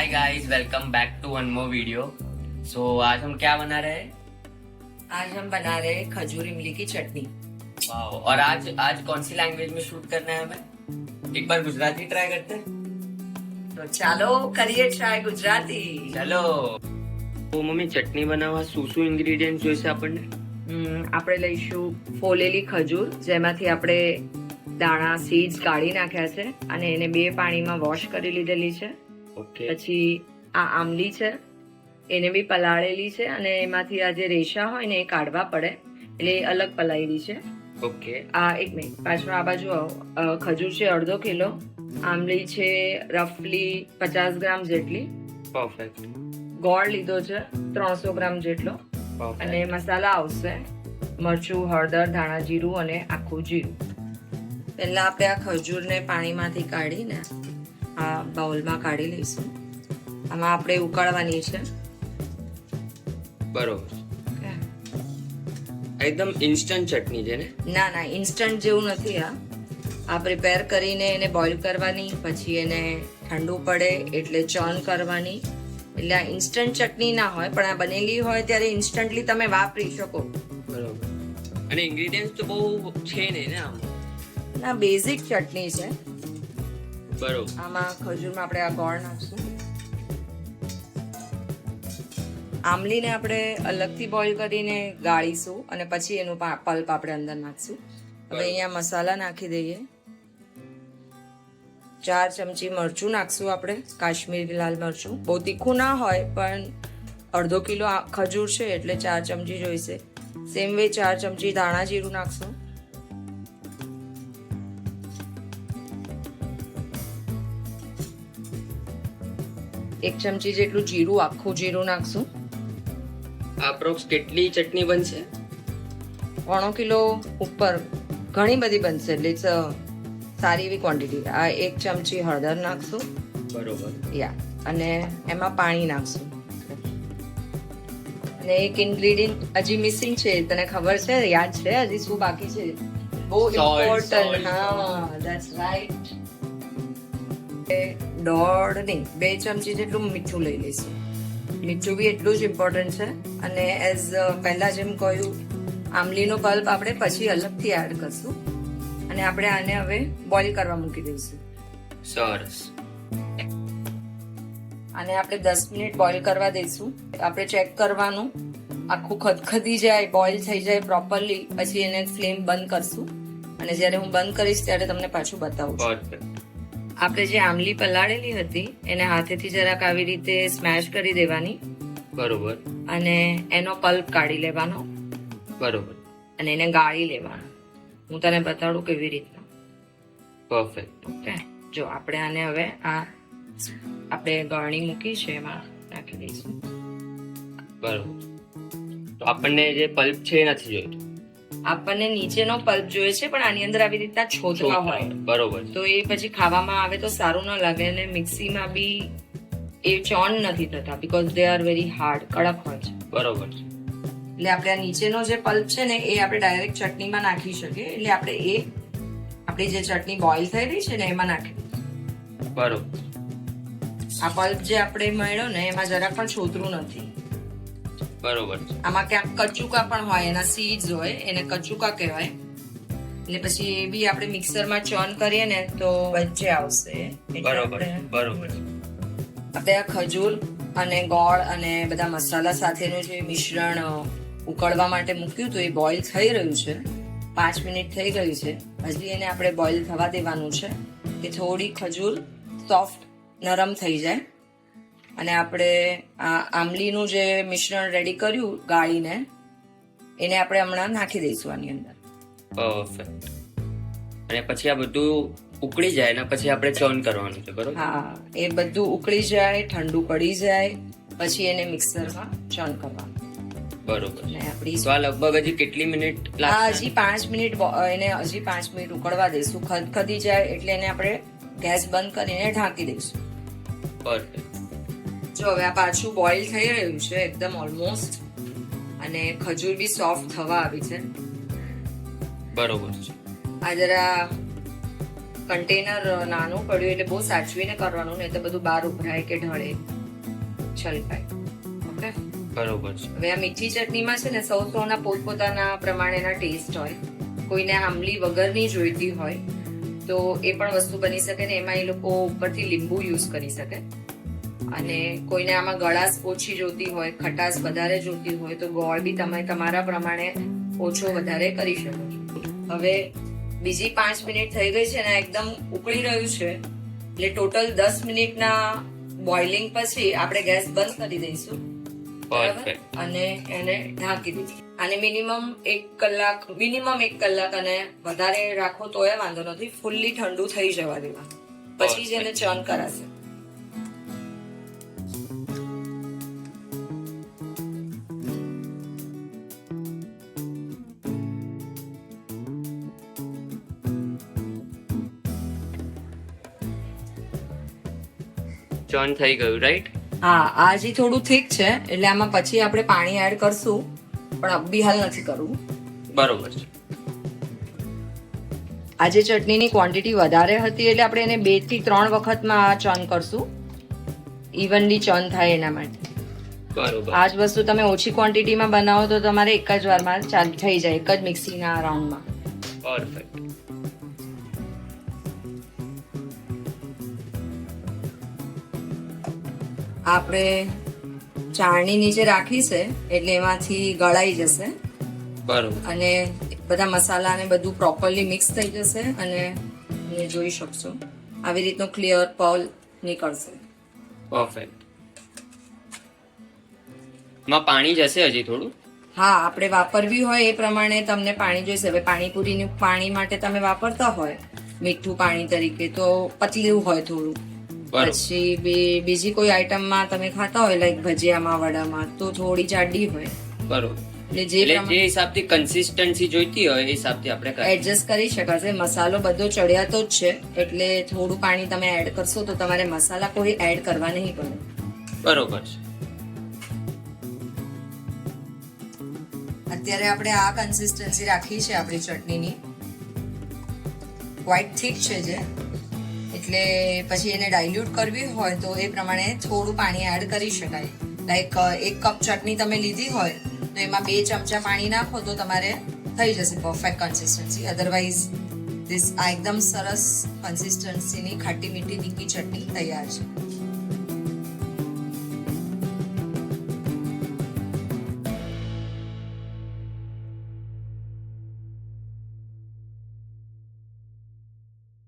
Hi guys, welcome back to one more video. So आज हम क्या बना रहे हैं? आज हम बना रहे हैं खजूर इमली की चटनी। वाओ। और आज कौन सी लैंग्वेज में शूट करना है हमें? एक बार गुजराती ट्राई करते हैं। तो ચાલો કરીએ ટ્રાય ગુજરાતી। ચલો। તો મમ્મી, ચટણી બનાવવા શું ઇન્ગ્રેડિયન્ટ જોઈશે આપણને? આપણે લઈશું ફોલેલી ખજૂર, જેમાંથી આપણે દાણા સીડ્સ કાઢી નાખ્યા છે અને એને 2 પાણીમાં વોશ કરી લીધેલી છે। ઓકે। પછી આ આમલી છે, એને બી પલાળેલી છે અને એમાંથી આ જે રેશા હોય ને એ કાઢવા પડે, એટલે એ અલગ પલાળેલી છે। ઓકે। આ એક મિનિટ, પાછળ આ બાજુ આવો। ખજૂર છે 1/2 કિલો, આમલી છે રફલી 50 ગ્રામ જેટલી, પરફેક્ટ। ગોળ લીધો છે 300 ગ્રામ જેટલો, અને મસાલા આવશે મરચું, હળદર, ધાણા જીરું અને આખું જીરું। પહેલા આપણે આ ખજૂરને પાણીમાંથી કાઢીને આ બાઉલમાં કાઢી લઈશું। આમાં આપણે ઉકાળવાની છે। બરોબર। એકદમ ઇન્સ્ટન્ટ ચટણી છે ને? ના ના, ઇન્સ્ટન્ટ જેવું નથી। આ પ્રિપેર કરીને એને બોઇલ કરવાની, પછી એને ઠંડુ પડે એટલે ચર્ન કરવાની। એટલે આ ઇન્સ્ટન્ટ ચટણી ના હોય, પણ આ બનેલી હોય ત્યારે ઇન્સ્ટન્ટલી તમે વાપરી શકો। બરોબર। અને ઇન્ગ્રેડિયન્ટ્સ તો બહુ છે નહીં ને આમાં? ના, બેઝિક ચટણી છે। બરોબર। આમાં ખજૂરમાં આપણે આ ગોળ નાખશું, આમલીને આપણે અલગથી બોઇલ કરીને ગાળીશું અને પછી એનું પલ્પ આપણે અંદર નાખશું। હવે અહીંયા મસાલા નાખી દઈએ। 4 ચમચી મરચું નાખશું આપણે, કાશ્મીરી લાલ મરચું। બહુ તીખું ના હોય, પણ 1/2 કિલો ખજૂર છે એટલે 4 ચમચી જોઈશે। સેમ વે 4 ચમચી ધાણા જીરું નાખશું। એક ચમચી જેટલું જીરું, આખું જીરું નાખશું। એપ્રોક્સ કેટલી ચટણી બનશે? 1/2 કિલો ઉપર ઘણી બધી બનશે, એટલે સારી એવી ક્વોન્ટિટી। આ 1 ચમચી હળદર નાખશું, બરોબર, યા, અને એમાં પાણી નાખશું। અને એક ઇન્ગ્રેડિયન્ટ હજી મિસિંગ છે, તને ખબર છે? યાદ છે હજી શું બાકી છે? બહુ ઇમ્પોર્ટન્ટ। હા, ધેટ્સ રાઈટ। 1.5 નહીં, 2 ચમચી જેટલું મીઠું લઈ લઈશું। મીઠું બી એટલું જ ઇમ્પોર્ટન્ટ છે। અને એઝ પહેલા જેમ કહ્યું, આમલીનો પલ્પ આપણે પછી અલગથી એડ કરશું અને આપણે આને હવે બોઇલ કરવા મૂકી દઈશું। સરસ। આને આપણે 10 મિનિટ બોઇલ કરવા દઈશું। આપણે ચેક કરવાનું, આખું ખદખદી જાય, બોઇલ થઈ જાય પ્રોપરલી, પછી એને ફ્લેમ બંધ કરશું અને જ્યારે હું બંધ કરીશ ત્યારે તમને પાછું બતાવું છું। આપણે જે આમલી પલાળેલી હતી એને હાથેથી જરાક આવી રીતે સ્મેશ કરી દેવાની, બરોબર, અને એનો પલ્પ કાઢી લેવાનો, બરોબર, અને એને ગાળી લેવાનો। હું તને બતાડું કેવી રીતના। પરફેક્ટ। ઓકે, જો આપણે આને હવે આ આપણે ગળણી મૂકી છે એમાં નાખી દઈશું। બરોબર। તો આપણને જે પલ્પ છે એ નથી જોઈતું? આપણને નીચેનો પલ્પ જોઈએ છે, પણ આની અંદર આવી રીતના છોતરા હોય, બરોબર, તો એ પછી ખાવામાં આવે તો સારું ન લાગે, અને મિક્સીમાં બી એ ચોન નથી થતા, because they are very hard, કડક હોય છે। બરોબર। એટલે આપણે આ નીચેનો જે પલ્પ છે ને એ આપણે ડાયરેક્ટ ચટણીમાં નાખી શકીએ, એટલે આપણે એ આપણી જે ચટણી બોઇલ થઈ રહી છે ને એમાં નાખી દઈશું। બરોબર। આ પલ્પ જે આપણે મળ્યો ને એમાં જરાક પણ છોતરું નથી, બરોબર। આમાં ક્યાંક કચુકા પણ હોય, એના સીડ્સ હોય, એને કચુકા કહેવાય। એટલે પછી એ બી આપણે મિક્સરમાં ચર્ન કરીએ ને તો વચ્ચે આવશે। બરોબર, બરોબર। આપણે આ ખજૂર અને ગોળ અને બધા મસાલા સાથેનું જે મિશ્રણ ઉકળવા માટે મૂક્યું હતું એ બોઇલ થઈ રહ્યું છે। 5 મિનિટ થઈ ગયું છે, હજી એને આપણે બોઇલ થવા દેવાનું છે કે થોડી ખજૂર સોફ્ટ નરમ થઈ જાય। અને આપણે આ આમલીનું જે મિશ્રણ રેડી કર્યું ગાળીને, એને આપણે હમણાં નાખી દઈશું આની અંદર। પરફેક્ટ। અને પછી આ બધું ઉકળી જાય ને પછી આપણે ચર્ન કરવાનું છે, બરોબર? હા, એ બધું ઉકળી જાય, ઠંડુ પડી જાય, પછી એને મિક્સરમાં ચર્ન કરવાનું। બરોબર। અને આપણી તો આ લગભગ હજી કેટલી મિનિટ લાગશે? હજી 5 મિનિટ એને હજી 5 મિનિટ ઉકળવા દઈશું। ખદખદી જાય એટલે એને આપણે ગેસ બંધ કરીને ઢાંકી દઈશું। પરફેક્ટ। જો હવે આ પાછું બોઇલ થઈ રહ્યું છે એકદમ ઓલમોસ્ટ, અને ખજૂર બી સોફ્ટ થવા આવી છે। બરોબર છે। આ જરા કન્ટેનર નાનું પડ્યું એટલે બહુ સાચવીને કરવાનું, નહીં તો બધું બહાર ઉભરાય કે ઢળે છલકાય. ઓકે, બરોબર છે. હવે આ મીઠી ચટણીમાં છે ને સૌના પોતપોતાના પ્રમાણેના ટેસ્ટ હોય. કોઈને આંબલી વગરની જોઈતી હોય તો એ પણ વસ્તુ બની શકે ને એમાં એ લોકો ઉપરથી લીંબુ યુઝ કરી શકે. અને કોઈને આમાં ગળાશ ઓછી જોતી હોય, ખટાશ વધારે જોતી હોય તો ગોળ બી તમે તમારા પ્રમાણે ઓછો વધારે કરી શકો છો. હવે બીજી 5 મિનિટ થઈ ગઈ છે ને એકદમ ઉકળી રહ્યું છે એટલે ટોટલ 10 મિનિટના બોઇલિંગ પછી આપણે ગેસ બંધ કરી દઈશું. બરાબર, અને એને ઢાંકી દઈશું. અને મિનિમમ 1 કલાક અને વધારે રાખો તોય વાંધો નથી, ફૂલ્લી ઠંડુ થઈ જવા દેવા પછી જ એને ચર્ન કરાશે. ચર્ન થઈ ગયું, રાઈટ? હા, આ હજી થોડું થીક છે એટલે આમાં પછી આપણે પાણી એડ કરશું, પણ અબી હાલ નથી કરવું. બરોબર છે. આજે ચટણીની ક્વોન્ટિટી વધારે હતી એટલે આપણે એને 2 થી 3 વખતમાં ચર્ન કરશું, ઇવનલી ચર્ન થાય એના માટે. બરોબર. આ જ વસ્તુ તમે ઓછી ક્વોન્ટિટીમાં બનાવો તો તમારે એક જ વારમાં ચાલુ થઈ જાય, એક જ મિક્સીના રાઉન્ડમાં. પરફેક્ટ. આપણે ચાળણી નીચે રાખી છે એટલે એમાંથી ગળાઈ જશે. બરોબર. અને બધા મસાલા ને બધું પ્રોપરલી મિક્સ થઈ જશે અને તમે જોઈ શકશો આવી રીતનો ક્લિયર પર્લ નીકળશે. પરફેક્ટ. માં પાણી જશે હજી થોડું? હા, આપણે વાપરવી હોય એ પ્રમાણે તમને પાણી જોઈશે. હવે પાણીપુરીનું પાણી માટે તમે વાપરતા હોય મીઠું પાણી તરીકે તો પતલું હોય થોડું. પછી બીજી કોઈ આઈટમમાં તમે ખાતા હોય લાઈક ભજીયામાં, વડામાં તો થોડી જાડી હોય. બરોબર. એટલે જે હિસાબથી કન્સિસ્ટન્સી જોઈતી હોય એ હિસાબથી આપણે એડજસ્ટ કરી શકાશે. મસાલો બધો ચડિયાતો જ છે એટલે થોડું પાણી તમે એડ કરશો તો તમારે મસાલા કોઈ એડ કરવા નહીં પડે. બરોબર છે. અત્યારે આપણે આ કન્સિસ્ટન્સી રાખી છે આપણી ચટણીની, ક્વાઇટ થીક છે જે, એટલે પછી એને ડાયલ્યુટ કરવી હોય તો એ પ્રમાણે થોડું પાણી એડ કરી શકાય. લાઈક 1 કપ ચટણી તમે લીધી હોય તો એમાં 2 ચમચા પાણી નાખો તો તમારે થઈ જશે પરફેક્ટ કન્સિસ્ટન્સી. અધરવાઇઝ આ એકદમ સરસ કન્સિસ્ટન્સીની ખાટી મીઠી તીખી ચટણી તૈયાર છે.